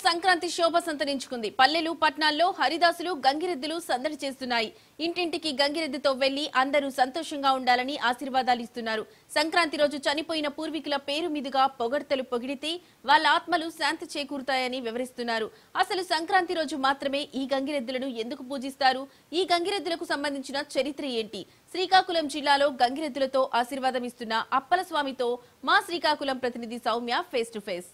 సంక్రాంతి శోభ సంతరించుకుంది. పల్లెలు పట్నాల్లో హరిదాసులు గంగిరెద్దులు సందడి చేస్తున్నాయి. ఇంటింటికి గంగిరెద్దుతో వెళ్లి అందరూ సంతోషంగా ఉండాలని ఆశీర్వాదాలు ఇస్తున్నారు. సంక్రాంతి రోజు చనిపోయిన పూర్వీకుల పేరు మీదుగా పొగడ్తలు పొగిడితే వాళ్ళ ఆత్మలు శాంతి చేకూరుతాయని వివరిస్తున్నారు. అసలు సంక్రాంతి రోజు మాత్రమే ఈ గంగిరెద్దులను ఎందుకు పూజిస్తారు? ఈ గంగిరెద్దులకు సంబంధించిన చరిత్ర ఏంటి? శ్రీకాకుళం జిల్లాలో గంగిరెద్దులతో ఆశీర్వాదం ఇస్తున్న అప్పల స్వామితో మా శ్రీకాకుళం ప్రతినిధి Soumya face to face.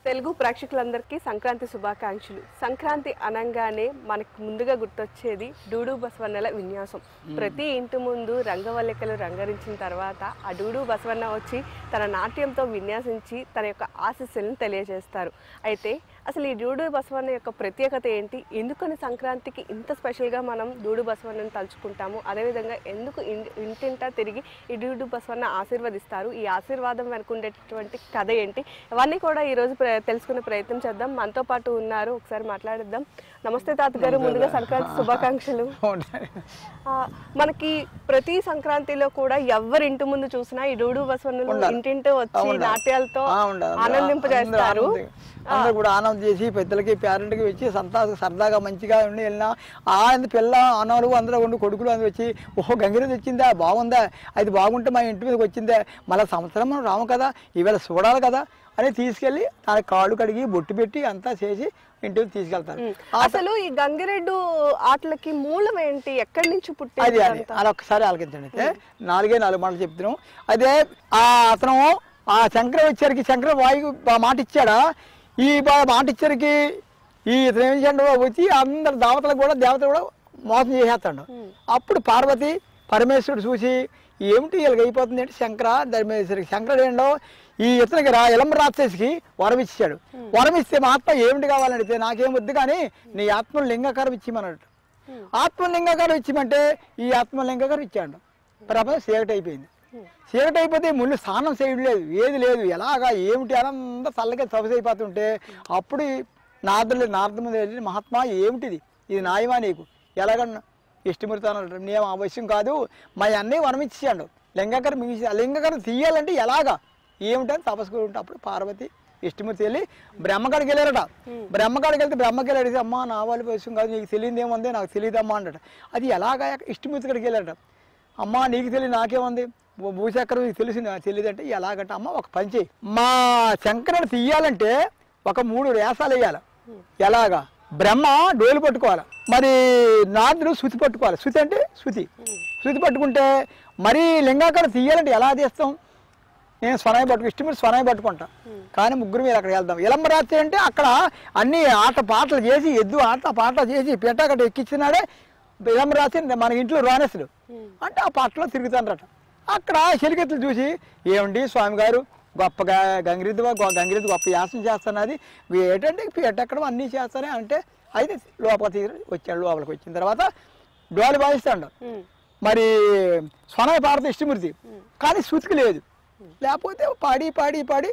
Telugu ప్రేక్షకులందరికీ సంక్రాంతి శుభాకాంక్షలు. సంక్రాంతి అనగానే మనకు ముందుగా గుర్తొచ్చేది డూడు బసవన్నల విన్యాసం. ప్రతి ఇంటి ముందు రంగవల్లికలు రంగరించిన తర్వాత ఆ డూడు బసవన్న వచ్చి తన నాట్యంతో విన్యాసించి తన యొక్క ఆశీస్సులను తెలియజేస్తారు. అయితే అసలు ఈ డూడు బసవన్న యొక్క ప్రత్యేకత ఏంటి? ఎందుకని సంక్రాంతికి ఇంత స్పెషల్గా మనం డూడు బసవన్నను తలుచుకుంటాము? అదేవిధంగా ఎందుకు ఇంటింటా తిరిగి ఈ డూడు బసవన్న ఆశీర్వదిస్తారు? ఈ ఆశీర్వాదం వెనుక ఉండేటటువంటి కథ ఏంటి? ఇవన్నీ కూడా ఈరోజు తెలుసుకునే ప్రయత్నం చేద్దాం. మనతో పాటు ఉన్నారు, ఒకసారి మాట్లాడిద్దాం. నమస్తే తాతగారు, ముందుగా సంక్రాంతి శుభాకాంక్షలు. మనకి ప్రతి సంక్రాంతిలో కూడా ఎవరి ఇంటి ముందు చూసినా ఈ డూడు బసవన్నలు ఇంటింటూ వచ్చి నాట్యాలతో ఆనందింపజేస్తారు. అందరూ కూడా ఆనందం చేసి పెద్దలకి పేరెంట్కి వచ్చి సరదాగా మంచిగా ఉండి వెళ్ళినా పిల్ల అన్నలు అందరూ ఉండి కొడుకులు అందరూ వచ్చి ఓహో గంగిరెద్దు వచ్చిందా, బాగుందా, అది బాగుంటే మా ఇంటి మీదకి వచ్చిందే, మళ్ళీ సంవత్సరం మనం రాము కదా, ఈవేళ చూడాలి కదా అని తీసుకెళ్ళి తన కాళ్ళు కడిగి బొట్టు పెట్టి అంతా చేసి ఇంటికి తీసుకెళ్తారు. అసలు ఈ గంగిరెద్దు ఆటలకి మూలం ఏంటి? ఎక్కడి నుంచి పుట్టింది? అది అలా ఒక్కసారి ఆలకించండి. అయితే 4 మాటలు చెప్తున్నాం. అదే అతను ఆ శంకర వచ్చరికి శంకర వాయు మాట ఇచ్చాడా, ఈ మాట ఇచ్చరికి ఇతను ఏం చేయండి వచ్చి అందరు దేవతలు కూడా మోసం చేసేస్తాడు. అప్పుడు పార్వతి పరమేశ్వరుడు చూసి ఏమిటి వీళ్ళకి అయిపోతుంది అంటే శంకరుడు ఏంటో ఇతనికి ఇలంబ రాక్షసికి వరం ఇచ్చాడు. వరం ఇస్తే మా ఆత్మ ఏమిటి కావాలంటే నాకేం వద్దు కానీ నీ ఆత్మను లింగకారం ఇచ్చిమన్నాడు. ఆత్మ లింగకారం ఇచ్చిమంటే ఈ ఆత్మ లింగకారం ఇచ్చాడు. ప్రపంచం చీకటి అయిపోయింది. చీకటి అయిపోతే ముళ్ళు స్నానం చేయడం లేదు, ఏది లేదు, ఎలాగా ఏమిటి అనంతా చల్లగా సొగసు అయిపోతుంటే అప్పుడు నారద ముందు వెళ్ళి మహాత్మా ఏమిటిది, ఇది నాయమా నీకు ఎలాగన్నా ఇష్టమృతాను నేను అవశ్యం కాదు, మా అన్నయ్య వరం ఇచ్చాడు లింగకారం లింగకారం తీయాలంటే ఎలాగా ఏమిటని తపస్సుకుంటే అప్పుడు పార్వతి ఇష్టమూర్తి వెళ్ళి బ్రహ్మగాడికి వెళ్ళారట. బ్రహ్మగాడికి వెళ్తే బ్రహ్మకి వెళ్ళి అడిగితే అమ్మా నా వాళ్ళ విషయం కాదు, నీకు తెలియదు ఏముంది, నాకు తెలియదమ్మా అన్నట. అది ఎలాగా ఇష్టమూర్తి గడికి వెళ్ళారట. అమ్మ నీకు తెలియదు నాకేముంది, భూచక్రం నీకు తెలిసి నాకు తెలియదంటే ఎలాగంటే అమ్మ ఒక పని చేయి, మా శంకరుడు తీయాలంటే ఒక 3 వేషాలు వేయాలి. ఎలాగా బ్రహ్మ డోలు పట్టుకోవాలి, మరి నాదుడు శృతి పట్టుకోవాలి. శృతి అంటే శృతి పట్టుకుంటే మరి లింగాకారం తీయాలంటే ఎలా తీస్తాం? నేను ఇష్టమూర్తి స్వనాయి పట్టుకుంటా, కానీ ముగ్గురు మీరు అక్కడికి వెళ్దాం. ఇలంబ రాత్రి అంటే అక్కడ అన్ని ఆట పాటలు చేసి ఎద్దు ఆట పాటలు చేసి పెట్టకట ఎక్కించినాడే ఇలంబ రాత్రి మన ఇంట్లో రానేసుడు అంటే ఆ పాటలో తిరుగుతానరట. అక్కడ చెలికెత్తులు చూసి ఏమండి స్వామి గారు గొప్పగా గంగిరెద్దు గొప్ప యాసం చేస్తున్నది ఏంటంటే పెట్టెక్కడం అన్నీ చేస్తానే అంటే అయితే లోపలికి వచ్చిన తర్వాత డోలు భావిస్తాడు. మరి స్వనాయి పాడుతుంది ఇష్టమూర్తి, కానీ శృతికి లేదు. లేకపోతే పాడి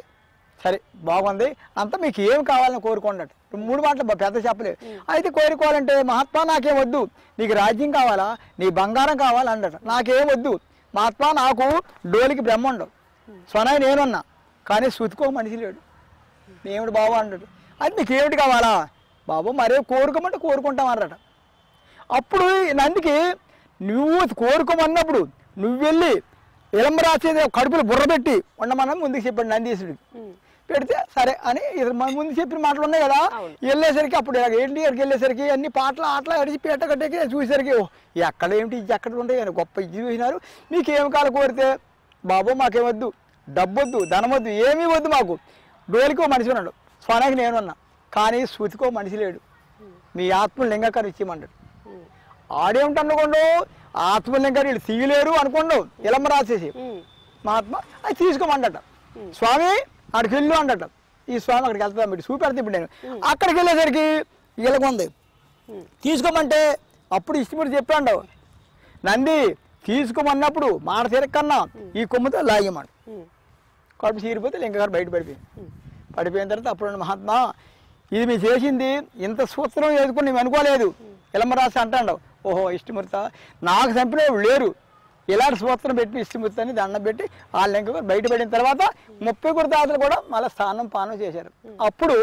సరే బాగుంది అంతా మీకు ఏం కావాలని కోరుకోండి. 3 మాటలు పెద్ద చెప్పలేదు. అయితే కోరుకోవాలంటే మహాత్మా నాకేం వద్దు, నీకు రాజ్యం కావాలా, నీ బంగారం కావాలా అన్నట. నాకేం వద్దు మహాత్మా, నాకు డోలికి బ్రహ్మ ఉండవు, స్వనాయి నేనున్నా, కానీ శృతికో మనిషి లేడు, ఏమిటి బాబు అన్నాడు. అది నీకు ఏమిటి కావాలా బాబు, మరే కోరుకోమంటే కోరుకుంటాం అన్నట. అప్పుడు నందికి నువ్వు కోరుకోమన్నప్పుడు నువ్వు వెళ్ళి ఇలంబ రాసేది కడుపులు బుర్ర పెట్టి ఉండమని ముందుకు చెప్పాడు నందీశుడికి. పెడితే సరే అని ముందు చెప్పిన మాటలు ఉన్నాయి కదా. వెళ్ళేసరికి అప్పుడు ఏంటి ఇక్కడికి వెళ్ళేసరికి అన్ని పాటలు ఆటలు అడిచి పీట కట్టేకి చూసేసరికి ఎక్కడ ఏమిటి ఎక్కడ ఉంటాయి అని గొప్ప ఇది చూసినారు. మీకు ఏం కాలు కోరితే బాబు మాకేమొద్దు, డబ్బొద్దు, ధనమొద్దు, ఏమీ వద్దు, మాకు డోలికో మనిషి ఉన్నాడు, స్వనానికి నేనున్నా, కానీ శృతికో మనిషి లేడు, మీ ఆత్మ లింగకారం ఇచ్చేయమన్నాడు. ఆడేమిటనుకోండు ఆత్మలింగాన్ని వీళ్ళు తీయలేరు అనుకోండు. ఇలంబ రాసేసి మహాత్మ అది తీసుకోమండట. స్వామి అక్కడికి వెళ్ళు అండట. ఈ స్వామి అక్కడికి వెళ్తాం మీరు చూపెడతా. ఇప్పుడు నేను అక్కడికి వెళ్ళేసరికి వీళ్ళకుంది తీసుకోమంటే అప్పుడు ఇష్టమూర్తి చెప్పాడు నంది తీసుకోమన్నప్పుడు మాట తిరగకన్నా ఈ కొమ్ముతో లాగేమాడు. కడుపు చీరిపోతే లింగగారు బయట పడిపోయిన తర్వాత అప్పుడు మహాత్మా ఇది మీరు చేసింది ఇంత సూత్రం ఎదుర్కొని మేము అనుకోలేదు. ఇలంబ రాసి అంటాడు. ఓహో ఇష్టమూర్త నాకు చంపిన లేరు, ఇలాంటి సూత్రం పెట్టి విష్ణుమూర్తిని దండం పెట్టి వాళ్ళని ఇంకా బయటపడిన తర్వాత 30 తాతలు కూడా మళ్ళీ స్నానం పానం చేశారు. అప్పుడు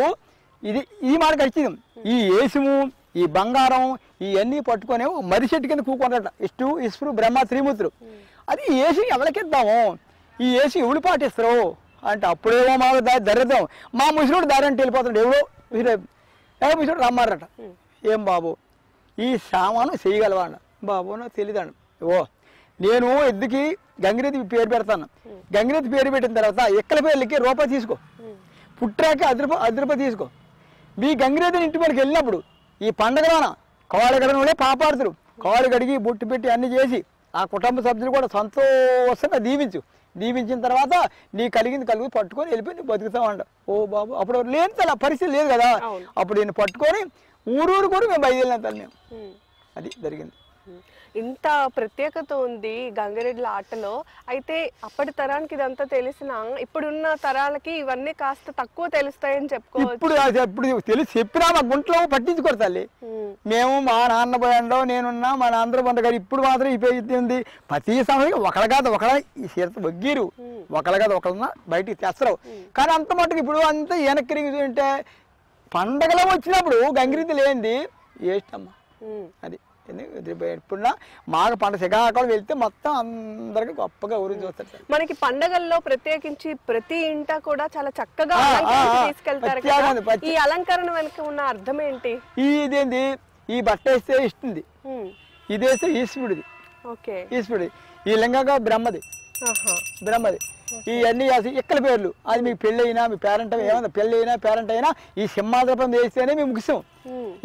ఈ మాట వచ్చింది. ఈ ఏసుము ఈ బంగారం ఇవన్నీ పట్టుకొని మర్రి చెట్టు కింద కూకుంటారట విష్ణు బ్రహ్మ త్రిమూర్తులు. అది ఏసు ఎవరికిద్దాము, ఈ ఏసు ఎవడు పాటిస్తారు అంటే అప్పుడేమో మాకు దరిద్రం, మా ముసలుడు దారి అంటే వెళ్ళిపోతాడు. ఎవడో ముసలుడు రమ్మారట. ఏం బాబు ఈ సామాను చేయగలవా అన్న. బాబు నాకు తెలియదండి. నేను ఎద్దుకి గంగిరెద్ది పేరు పెడతాను. గంగిరెద్ది పేరు పెట్టిన తర్వాత ఎక్కల పేర్లకి రూపాయి తీసుకో, పుట్టాక 10 రూపాయలు తీసుకో. మీ గంగిరెద్దిని ఇంటి మనకి వెళ్ళినప్పుడు ఈ పండగలోన కాళ్ళు కడగడం పాపాడుతురు, కాళ్ళు కడిగి బొట్టు పెట్టి అన్ని చేసి ఆ కుటుంబ సభ్యులు కూడా సంతోషంగా దీవించిన తర్వాత నీ కలిగింది కలుగు పట్టుకొని వెళ్ళిపోయి నువ్వు బతుకుతావంట. ఓ బాబు అప్పుడు లేదు తల పరిస్థితి లేదు కదా. అప్పుడు నేను పట్టుకొని ఊరూరు కూడా మేము బయలుదేరిన తల్లి మేము. అది జరిగింది. ఇంత ప్రత్యేకత ఉంది గంగిరెడ్ల ఆటలో. అయితే అప్పటి తరానికి ఇదంతా తెలిసినా ఇప్పుడున్న తరాలకి ఇవన్నీ కాస్త తక్కువ తెలుస్తాయని చెప్పుకోవచ్చు. ఇప్పుడు తెలిసి చెప్పినా మా గుంట్లో పట్టించుకోరు తల్లి. మేము మా నాన్న పోయంలో నేనున్నా మా నాన్న బండ గారు ఇప్పుడు మాత్రం ఉంది. ప్రతి సమయం ఒకళ్ళ కాదు ఒకళ్ళ ఈ సీరత వగ్గీరు, ఒకళ్ళ కాదు ఒకళ్ళ బయటికి తెస్తారు. కానీ అంత మట్టుకు ఇప్పుడు అంతా వెనక్కి అంటే పండగలో వచ్చినప్పుడు గంగిరెద్ది లేనిది ఏష్టమ్మా. అది ఎప్పుడున్నా మాకు పండుగ శ్రీకాకుళం వెళ్తే మొత్తం అందరికి గొప్పగా ఊరి చూస్తారు. మనకి పండగల్లో ప్రత్యేకించి ప్రతి ఇంట కూడా చాలా చక్కగా తీసుకెళ్తారు. ఈ అలంకరణ వెనక ఉన్న అర్థం ఏంటి? ఇదేంది ఈ బట్ట వేస్తే ఇస్తుంది, ఇదేస్తే ఈశ్వరుడిది. ఈశ్వరుడి ఈ లింగంగా బ్రహ్మది. ఇవన్నీ ఎక్కల పేర్లు. అది మీకు పెళ్ళి అయినా మీ పేరెంట్ ఏమన్నా పెళ్ళి అయినా పేరెంట్ అయినా ఈ సింహాద్రపం వేస్తేనే మేము ముగిసాం.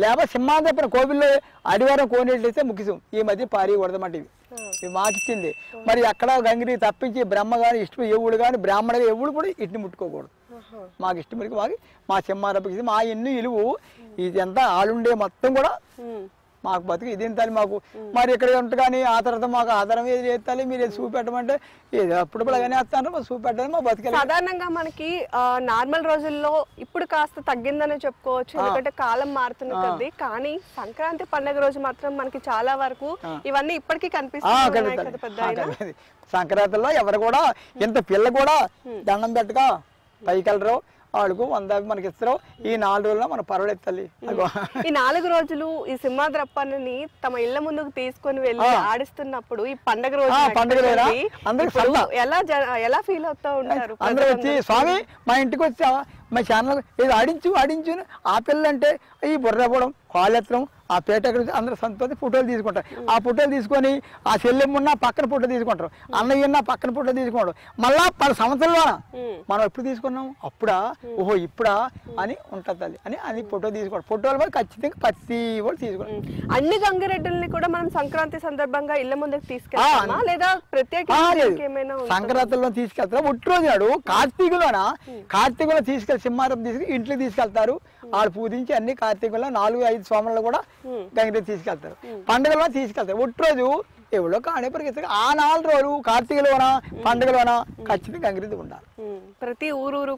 లేకపోతే సింహాద్రపం కోవిల్లో అడివారం కోనేట్లయితే ముగిసాం. ఈ మధ్య పారియకూడదన్నమాట. ఇవి మాకిచ్చింది. మరి అక్కడ గంగిరి తప్పించి బ్రహ్మ కానీ ఇష్టం ఎవడు కానీ బ్రాహ్మణ ఎవడు కూడా ఇట్ని ముట్టుకోకూడదు. మాకు ఇష్టం మరికి మా సింహాద్రపం మా ఎన్ని ఇలువు ఇదంతా ఆలుండే మొత్తం కూడా మాకు బతుకు ఇదేం తల్లి మాకు. మరి ఇక్కడ ఉంటే కానీ ఆ తర్వాత మాకు ఆధారం ఏది చేస్తాలి మీరు చూపెట్టమంటే ఏదో అప్పుడు కానీ వేస్తాను చూపెట్టాలి మా బతుకు. సాధారణంగా మనకి నార్మల్ రోజుల్లో ఇప్పుడు కాస్త తగ్గిందనే చెప్పుకోవచ్చు, ఎందుకంటే కాలం మారుతున్నది. కానీ సంక్రాంతి పండుగ రోజు మాత్రం మనకి చాలా వరకు ఇవన్నీ ఇప్పటికీ కనిపిస్తాయి. సంక్రాంతిలో ఎవరు కూడా ఇంత పిల్ల కూడా దండం పెట్టగా పైకెళ్ళరు, వాళ్ళకు 100 మనకి ఇస్తారు. ఈ 4 రోజుల్లో మన పర్వాలేదు తల్లి. ఈ 4 రోజులు ఈ సింహాద్రప్పని తమ ఇళ్ల ముందుకు తీసుకొని వెళ్ళి ఆడిస్తున్నప్పుడు ఈ పండగ రోజు ఎలా ఫీల్ అవుతా ఉంటారు అందరూ వచ్చి స్వామి మా ఇంటికి వచ్చా మా ఛానల్ ఏదో ఆడించు ఆ పిల్లంటే ఈ బుర్రపోవడం కాలెత్తడం ఆ పేట అందరూ సంతోషి ఫోటోలు తీసుకుంటారు. ఆ ఫోటోలు తీసుకొని ఆ చెల్లెమ్మున్న పక్కన ఫోటో తీసుకుంటారు, అన్నయ్య ఉన్న పక్కన ఫోటో తీసుకుంటారు. మళ్ళా 10 సంవత్సరాల మనం ఎప్పుడు తీసుకున్నాం అప్పుడా ఓహో ఇప్పుడా అని ఉంటుంది అని ఫోటో తీసుకోవడం. ఫోటోలు ఖచ్చితంగా ప్రతి వాళ్ళు తీసుకోవడం. అన్ని గంగిరెడ్డుల్ని కూడా మనం సంక్రాంతి సందర్భంగా ఇళ్ల ముందుకు తీసుకెళ్తామా లేదా ప్రత్యేకంగా సంక్రాంతిలో తీసుకెళ్తారు. ఒట్టిరోజు నాడు కార్తీకంలో తీసుకెళ్లి సింహారం తీసుకెళ్ళి ఇంట్లోకి తీసుకెళ్తారు. వాళ్ళు పూజించి అన్ని కార్తీకంలో 4-5 స్వాములను కూడా గంగిరెద్ది తీసుకెళ్తారు. పండుగలో తీసుకెళ్తారు. ఒట్టిరోజు ఎవడో కాడే పరిగెత్తారు. ఆ 4 రోజులు కార్తీకలోన పండుగలోన ఖచ్చితంగా గంగిరెద్ది ఉండాలి. ప్రతి ఊరు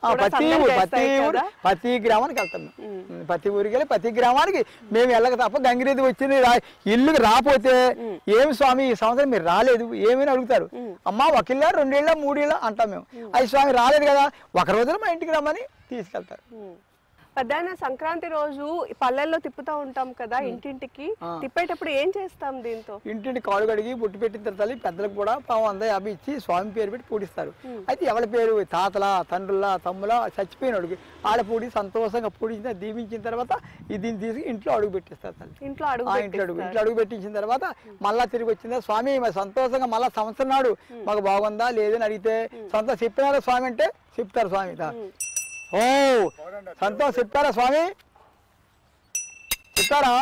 ప్రతి గ్రామానికి వెళ్తాం. ప్రతి ఊరికి వెళ్ళి ప్రతి గ్రామానికి మేము వెళ్ళక తప్ప గంగిరెద్ది వచ్చింది ఇల్లుకి రాపోతే ఏమి స్వామి ఈ సంవత్సరం మీరు రాలేదు ఏమైనా అడుగుతారు. అమ్మ 1 ఏళ్ళ 2 ఏళ్ళ 3 ఏళ్ళ అంటాం మేము. అది స్వామి రాలేదు కదా ఒక రోజున మా ఇంటికి రమ్మని తీసుకెళ్తారు. పెద్దాయన సంక్రాంతి రోజు పల్లెల్లో తిప్పుతా ఉంటాం కదా ఇంటింటికి, తిప్పేటప్పుడు ఏం చేస్తాం దీంతో? ఇంటింటి కాలు కడిగి బొట్టు పెట్టిన తర్వాత పెద్దలకు కూడా 150 ఇచ్చి స్వామి పేరు పెట్టి పూడిస్తారు. అయితే ఎవరి పేరు తాతల తండ్రుల తమ్ముల చచ్చిపోయినోడికి ఆడ పూడి సంతోషంగా పూడించిన దీవించిన తర్వాత దీన్ని తీసుకు ఇంట్లో అడుగు పెట్టిస్తారు తల్లి. ఇంట్లో అడుగు పెట్టించిన తర్వాత మళ్ళా తిరిగి వచ్చిందా స్వామి సంతోషంగా మళ్ళా సంవత్సరం నాడు మాకు బాగుందా లేదని అడిగితే సంతోషం చెప్పినారా స్వామి అంటే చెప్తారు స్వామి. ఓ సంతోష్ చెప్తారా స్వామి చెప్తారా?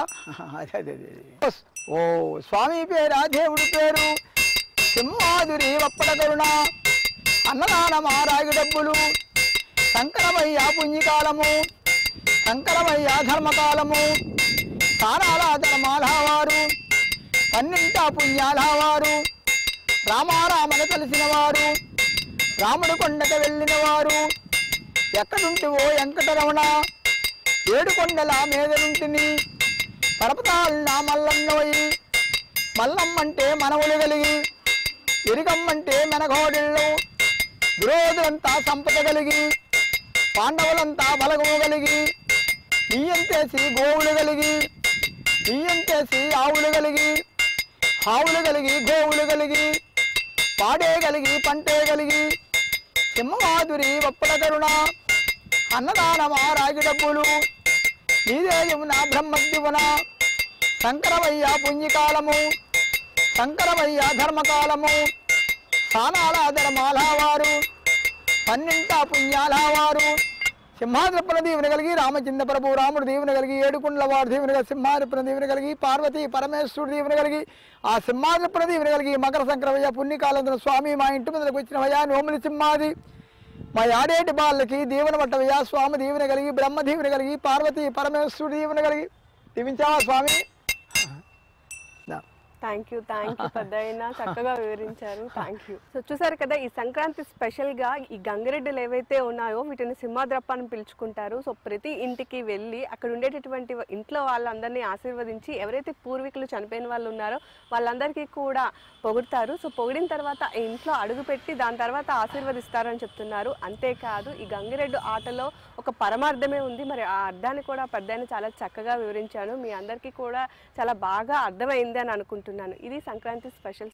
ఓ స్వామి పేరా దేవుడి పేరు సింహాదురి వప్పడ కరుణ అన్నదానమారాగి డబ్బులు శంకరమయ్య పుణ్యకాలము శంకరమయ్య ధర్మకాలము తారాల ధర్మాలవారు 12 పుణ్యాలవారు రామారామని కలిసిన వారు రాముడు కొండకు వెళ్ళిన వారు ఎక్కడుంటివో వెంకటరమణ 7 కొండల మీదనుంటిని పరపతాలు నా మల్లన్నోయి మల్లమ్మంటే మనవులు కలిగి ఎరికమ్మంటే మెనగోడిళ్ళు దురోధులంతా సంపద కలిగి పాండవులంతా బలగము కలిగి బియ్యంతేసి గోవులు కలిగి బియ్యంతేసి ఆవులు కలిగి ఆవులు కలిగి గోవులు కలిగి పాడే కలిగి పంటే కలిగి సింహమాధురి వప్పల కరుణ అన్నదానమా రాగి డబ్బులు నీదేయమున బ్రహ్మద్యువన శంకరమయ్య పుణ్యకాలము శంకరమయ్య ధర్మకాలము స్థానాల ధర్మాలవారు పన్నెంట పుణ్యాలవారు సింహాద్రపున దీవెన కలిగి రామచంద్ర ప్రభు రాముడు దీవెన కలిగి ఏడుకుండ్ల వాడు దీవెన కలిగి సింహాద్రపున దీవెన కలిగి పార్వతి పరమేశ్వరుడు దీవెన కలిగి ఆ సింహాద్రపున దీవెన కలిగి మకర సంక్రమయ్య పుణ్యకాలంలో స్వామి మా ఇంటి మీదకి వచ్చినవయ్యా నోములి సింహాది మా ఆడేటి బాళ్ళకి దీవెన పట్టవయ్యా స్వామి దీవెన కలిగి బ్రహ్మ దీవెన కలిగి పార్వతి పరమేశ్వరుడు దీవెన కలిగి దీవించావా స్వామి. థ్యాంక్ యూ పెద్దయినా చక్కగా వివరించారు. Thank you. సో చూసారు కదా, ఈ సంక్రాంతి స్పెషల్ గా ఈ గంగిరెడ్డులు ఏవైతే ఉన్నాయో వీటిని సింహాద్రప్ప అని పిలుచుకుంటారు. సో ప్రతి ఇంటికి వెళ్ళి అక్కడ ఉండేటటువంటి ఇంట్లో వాళ్ళందరినీ ఆశీర్వదించి ఎవరైతే పూర్వీకులు చనిపోయిన వాళ్ళు ఉన్నారో వాళ్ళందరికీ కూడా పొగుడతారు. సో పొగిడిన తర్వాత ఇంట్లో అడుగు పెట్టి దాని తర్వాత ఆశీర్వదిస్తారు అని చెప్తున్నారు. అంతేకాదు ఈ గంగిరెడ్డు ఆటలో ఒక పరమార్థమే ఉంది. మరి ఆ అర్థాన్ని కూడా పెద్దయిన చాలా చక్కగా వివరించాను. మీ అందరికీ కూడా చాలా బాగా అర్థమైంది అని అనుకుంటున్నాను. ఇది సంక్రాంతి స్పెషల్